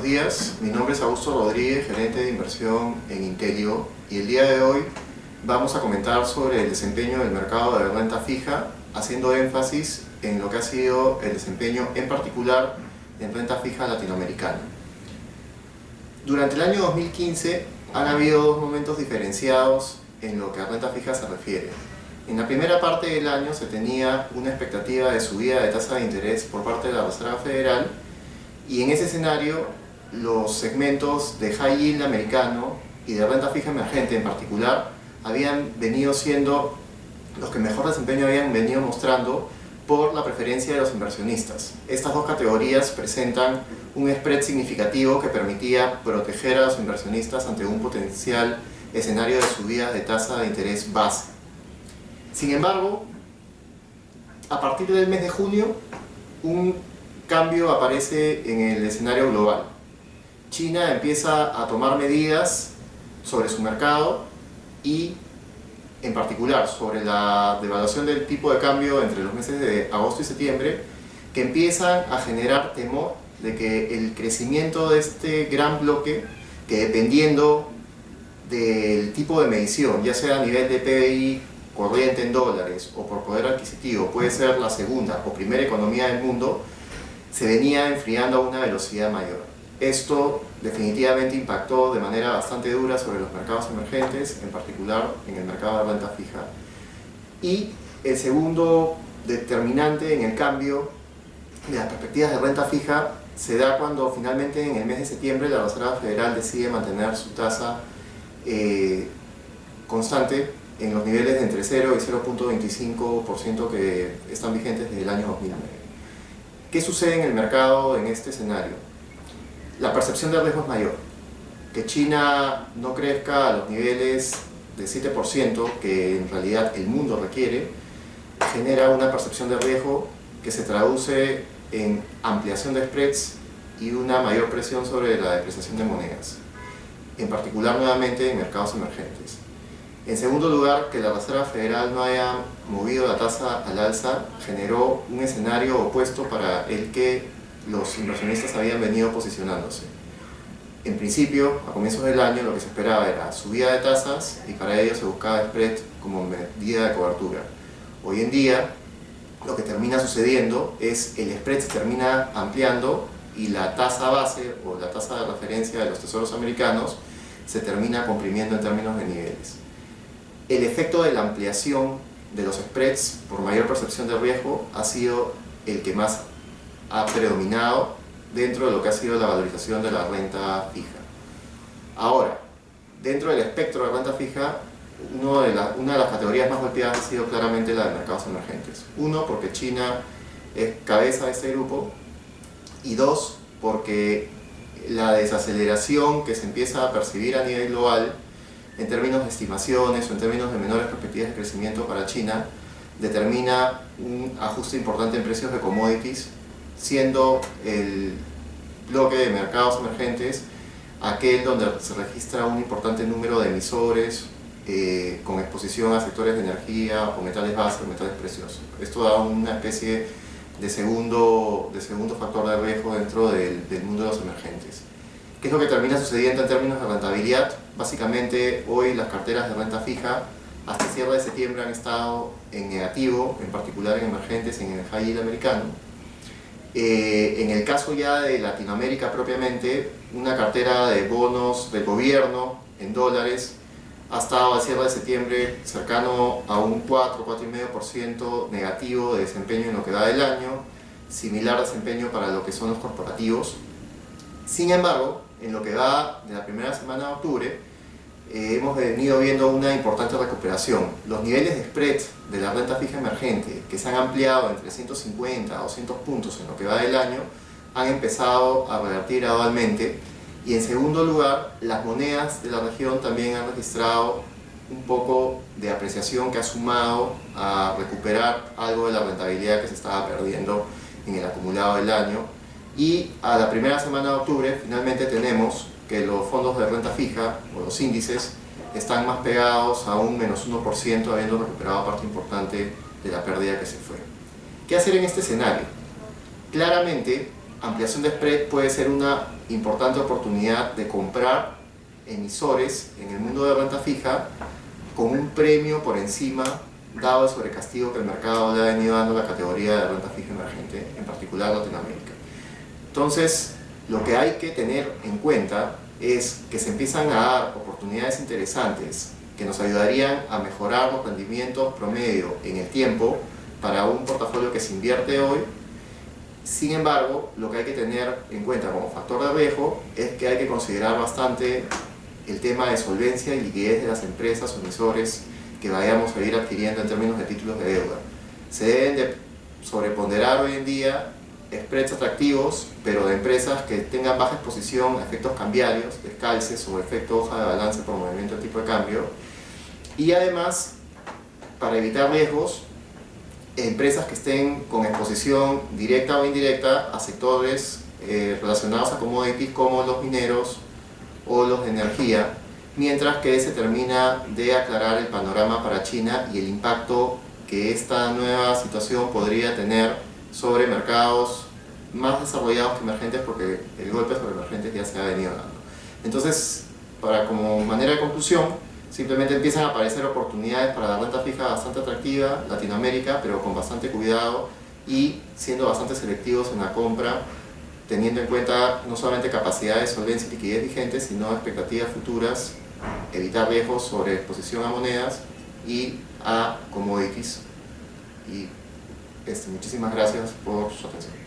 buenos días. Mi nombre es Augusto Rodríguez, gerente de inversión en Intelio, y el día de hoy vamos a comentar sobre el desempeño del mercado de renta fija, haciendo énfasis en lo que ha sido el desempeño en particular en renta fija latinoamericana. Durante el año 2015 han habido dos momentos diferenciados en lo que a renta fija se refiere. En la primera parte del año se tenía una expectativa de subida de tasa de interés por parte de la Reserva Federal, y en ese escenario los segmentos de high yield americano y de renta fija emergente en particular habían venido siendo los que mejor desempeño habían venido mostrando por la preferencia de los inversionistas. Estas dos categorías presentan un spread significativo que permitía proteger a los inversionistas ante un potencial escenario de subida de tasa de interés base. Sin embargo, a partir del mes de junio, un cambio aparece en el escenario global. China empieza a tomar medidas sobre su mercado y, en particular, sobre la devaluación del tipo de cambio entre los meses de agosto y septiembre, que empiezan a generar temor de que el crecimiento de este gran bloque, que dependiendo del tipo de medición, ya sea a nivel de PBI corriente en dólares o por poder adquisitivo, puede ser la segunda o primera economía del mundo, se venía enfriando a una velocidad mayor. Esto definitivamente impactó de manera bastante dura sobre los mercados emergentes, en particular en el mercado de renta fija. Y el segundo determinante en el cambio de las perspectivas de renta fija se da cuando finalmente en el mes de septiembre la Reserva Federal decide mantener su tasa constante en los niveles de entre 0 y 0.25% que están vigentes desde el año 2009. ¿Qué sucede en el mercado en este escenario? La percepción de riesgo es mayor. Que China no crezca a los niveles de 7% que en realidad el mundo requiere, genera una percepción de riesgo que se traduce en ampliación de spreads y una mayor presión sobre la depreciación de monedas, en particular nuevamente en mercados emergentes. En segundo lugar, que la Reserva Federal no haya movido la tasa al alza generó un escenario opuesto para el que los inversionistas habían venido posicionándose. En principio, a comienzos del año, lo que se esperaba era subida de tasas y para ello se buscaba spread como medida de cobertura. Hoy en día, lo que termina sucediendo es el spread se termina ampliando y la tasa base o la tasa de referencia de los tesoros americanos se termina comprimiendo en términos de niveles. El efecto de la ampliación de los spreads por mayor percepción de riesgo ha sido el que más ha predominado dentro de lo que ha sido la valorización de la renta fija. Ahora, dentro del espectro de renta fija, una de las categorías más golpeadas ha sido claramente la de mercados emergentes. Uno, porque China es cabeza de este grupo, y dos, porque la desaceleración que se empieza a percibir a nivel global en términos de estimaciones o en términos de menores perspectivas de crecimiento para China, determina un ajuste importante en precios de commodities, siendo el bloque de mercados emergentes aquel donde se registra un importante número de emisores con exposición a sectores de energía o metales básicos, metales preciosos. Esto da una especie de segundo factor de riesgo dentro del mundo de los emergentes. ¿Qué es lo que termina sucediendo en términos de rentabilidad? Básicamente, hoy las carteras de renta fija hasta el cierre de septiembre han estado en negativo, en particular en emergentes, en el high yield americano. En el caso ya de Latinoamérica propiamente, una cartera de bonos del gobierno en dólares ha estado al cierre de septiembre cercano a un 4,5% negativo de desempeño en lo que da del año, similar desempeño para lo que son los corporativos. Sin embargo, en lo que va de la primera semana de octubre, hemos venido viendo una importante recuperación. Los niveles de spread de la renta fija emergente, que se han ampliado entre 150 a 200 puntos en lo que va del año, han empezado a revertir gradualmente. Y en segundo lugar, las monedas de la región también han registrado un poco de apreciación que ha sumado a recuperar algo de la rentabilidad que se estaba perdiendo en el acumulado del año. Y a la primera semana de octubre finalmente tenemos que los fondos de renta fija o los índices están más pegados a un menos 1%, habiendo recuperado parte importante de la pérdida que se fue. ¿Qué hacer en este escenario? Claramente, ampliación de spread puede ser una importante oportunidad de comprar emisores en el mundo de renta fija con un premio por encima, dado el sobrecastigo que el mercado le ha venido dando a la categoría de renta fija emergente, en particular Latinoamérica. Entonces, lo que hay que tener en cuenta es que se empiezan a dar oportunidades interesantes que nos ayudarían a mejorar los rendimientos promedio en el tiempo para un portafolio que se invierte hoy. Sin embargo, lo que hay que tener en cuenta como factor de riesgo es que hay que considerar bastante el tema de solvencia y liquidez de las empresas o emisores que vayamos a ir adquiriendo en términos de títulos de deuda. Se deben de sobreponderar hoy en día spreads atractivos, pero de empresas que tengan baja exposición a efectos cambiarios, descalces o efecto hoja de balance por movimiento de tipo de cambio. Y además, para evitar riesgos, empresas que estén con exposición directa o indirecta a sectores relacionados a commodities como los mineros o los de energía, mientras que se termina de aclarar el panorama para China y el impacto que esta nueva situación podría tener sobre mercados más desarrollados que emergentes, porque el golpe sobre emergentes ya se ha venido dando. Entonces, como manera de conclusión, simplemente empiezan a aparecer oportunidades para la renta fija bastante atractiva, Latinoamérica, pero con bastante cuidado y siendo bastante selectivos en la compra, teniendo en cuenta no solamente capacidad de solvencia y liquidez vigentes, sino expectativas futuras, evitar riesgos sobre exposición a monedas y a commodities. Y muchísimas gracias por su atención.